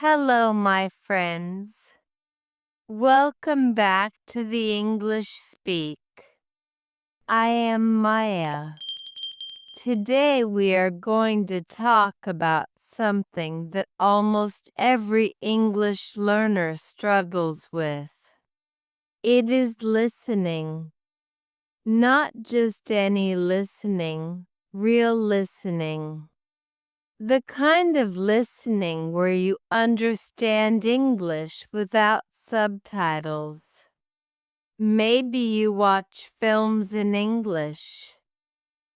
Hello, my friends. Welcome back to the English Speak. I am Maya. Today we are going to talk about something that almost every English learner struggles with. It is listening. Not just any listening, real listening. The kind of listening where you understand English without subtitles. Maybe you watch films in English.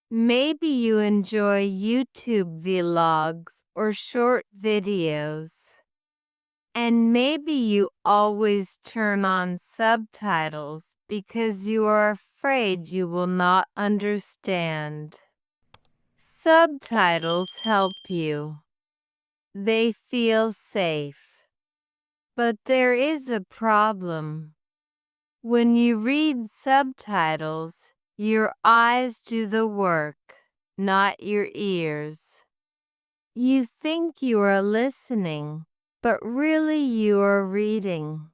Maybe you enjoy YouTube vlogs or short videos. And maybe you always turn on subtitles because you are afraid you will not understand. Subtitles help you. They feel safe. But there is a problem. When you read subtitles, your eyes do the work, not your ears. You think you are listening, but really you are reading.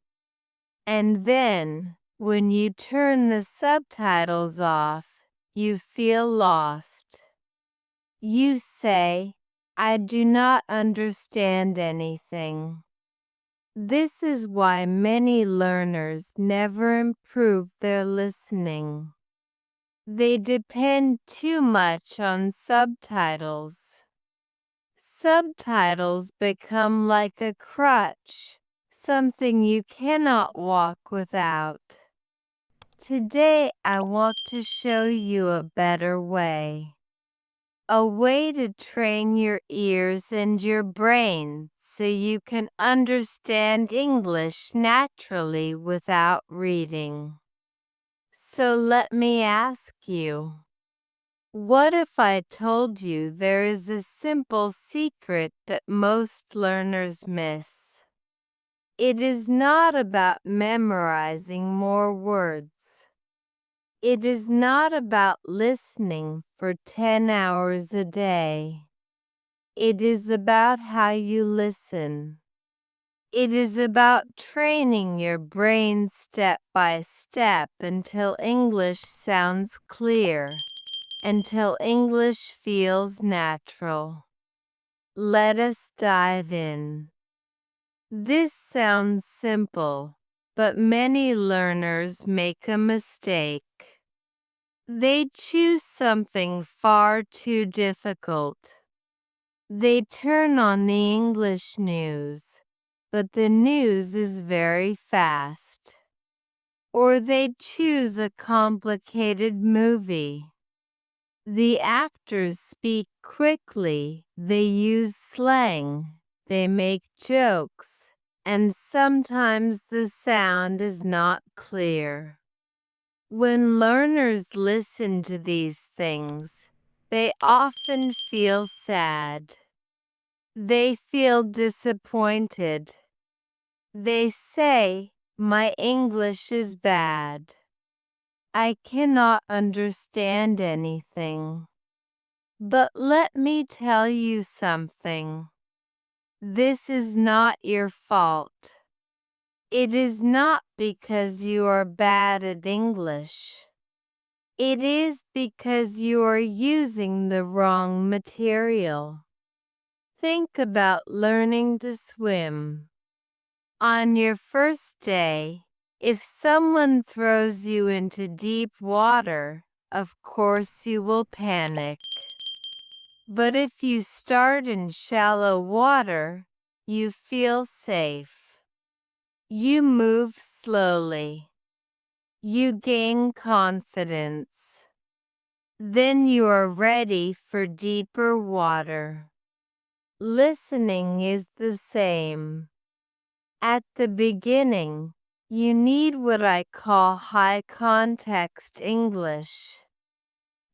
And then, when you turn the subtitles off, you feel lost. You say, I do not understand anything. This is why many learners never improve their listening. They depend too much on subtitles. Subtitles become like a crutch, something you cannot walk without. Today I want to show you a better way. A way to train your ears and your brain so you can understand English naturally without reading. So let me ask you, what if I told you there is a simple secret that most learners miss? It is not about memorizing more words. It is not about listening for 10 hours a day. It is about how you listen. It is about training your brain step by step until English sounds clear, until English feels natural. Let us dive in. This sounds simple, but many learners make a mistake. They choose something far too difficult. They turn on the English news, but the news is very fast. Or they choose a complicated movie. The actors speak quickly, they use slang, they make jokes, and sometimes the sound is not clear. When learners listen to these things, they often feel sad. They feel disappointed. They say, my English is bad. I cannot understand anything. But let me tell you something. This is not your fault. It is not because you are bad at English. It is because you are using the wrong material. Think about learning to swim. On your first day, if someone throws you into deep water, of course you will panic. But if you start in shallow water, you feel safe. You move slowly. You gain confidence. Then you are ready for deeper water. Listening is the same. At the beginning, you need what I call high context English.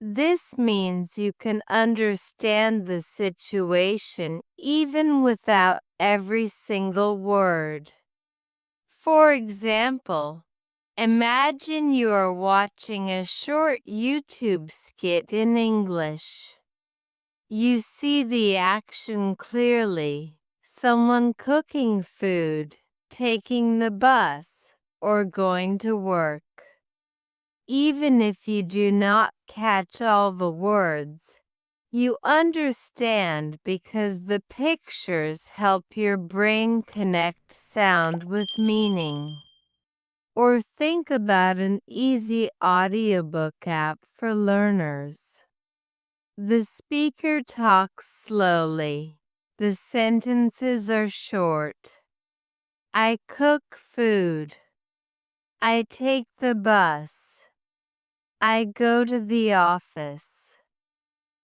This means you can understand the situation even without every single word. For example, imagine you are watching a short YouTube skit in English. You see the action clearly, someone cooking food, taking the bus, or going to work. Even if you do not catch all the words, you understand because the pictures help your brain connect sound with meaning. Or think about an easy audiobook app for learners. The speaker talks slowly. The sentences are short. I cook food. I take the bus. I go to the office.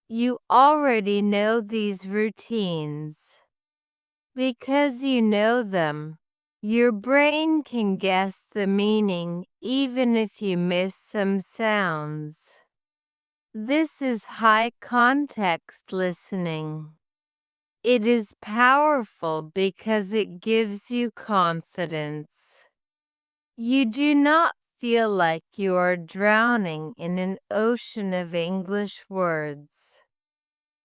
You already know these routines. Because you know them, your brain can guess the meaning even if you miss some sounds. This is high context listening. It is powerful because it gives you confidence. You do not feel like you are drowning in an ocean of English words.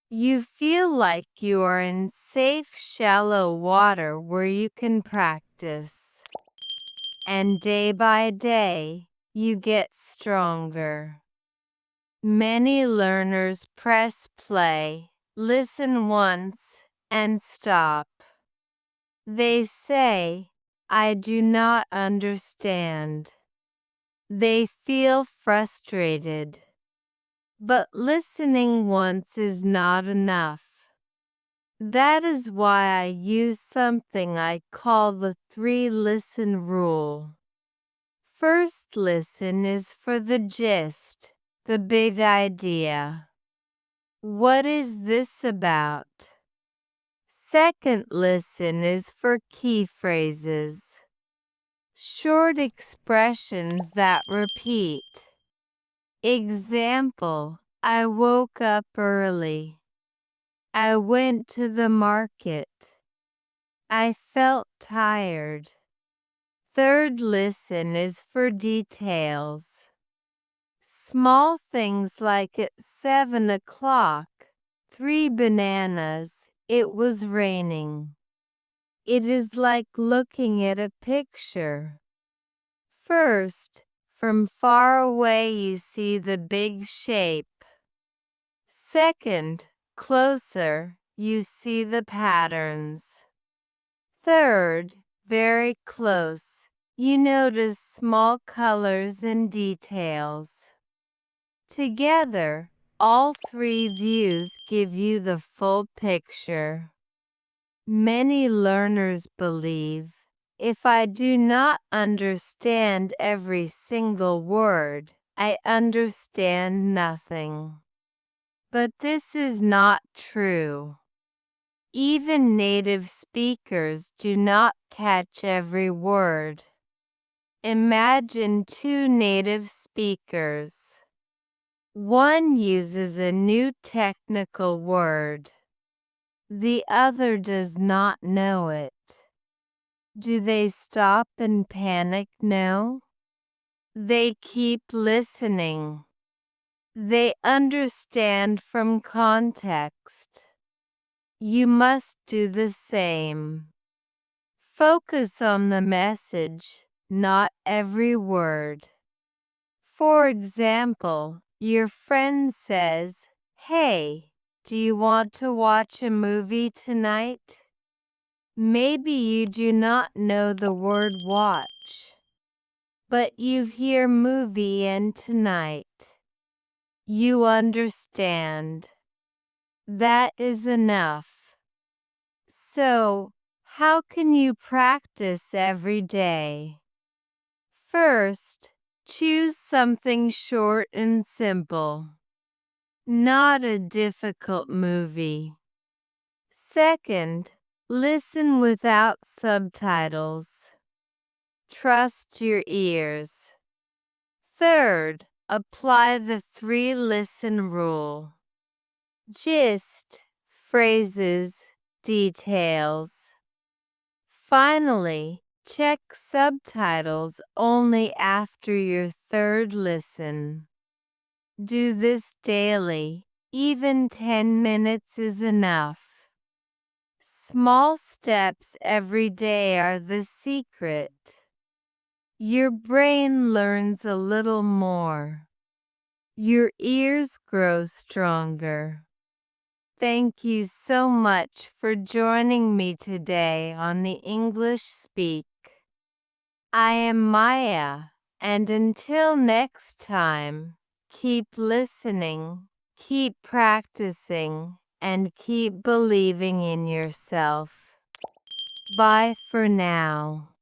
You feel like you are in safe, shallow water where you can practice. And day by day, you get stronger. Many learners press play, listen once, and stop. They say, I do not understand. They feel frustrated. But listening once is not enough. That is why I use something I call the 3-listen rule. First listen is for the gist, the big idea. What is this about? Second listen is for key phrases. Short expressions that repeat. Example, I woke up early. I went to the market. I felt tired. Third listen is for details. Small things like at 7 o'clock, 3 bananas, it was raining. It is like looking at a picture. First, from far away you see the big shape. Second, closer, you see the patterns. Third, very close, you notice small colors and details. Together, all 3 views give you the full picture. Many learners believe, if I do not understand every single word, I understand nothing. But this is not true. Even native speakers do not catch every word. Imagine 2 native speakers. One uses a new technical word. The other does not know it. Do they stop and panic? No. They keep listening. They understand from context. You must do the same. Focus on the message, not every word. For example, your friend says, "Hey, do you want to watch a movie tonight?" Maybe you do not know the word watch, but you hear movie and tonight. You understand. That is enough. So, how can you practice every day? First, choose something short and simple. Not a difficult movie. Second, listen without subtitles. Trust your ears. Third, apply the 3-listen rule. Gist, phrases, details. Finally, check subtitles only after your 3rd listen. Do this daily, even 10 minutes is enough. Small steps every day are the secret. Your brain learns a little more. Your ears grow stronger. Thank you so much for joining me today on the English Speak. I am Maya, and until next time, keep listening, keep practicing, and keep believing in yourself. Bye for now.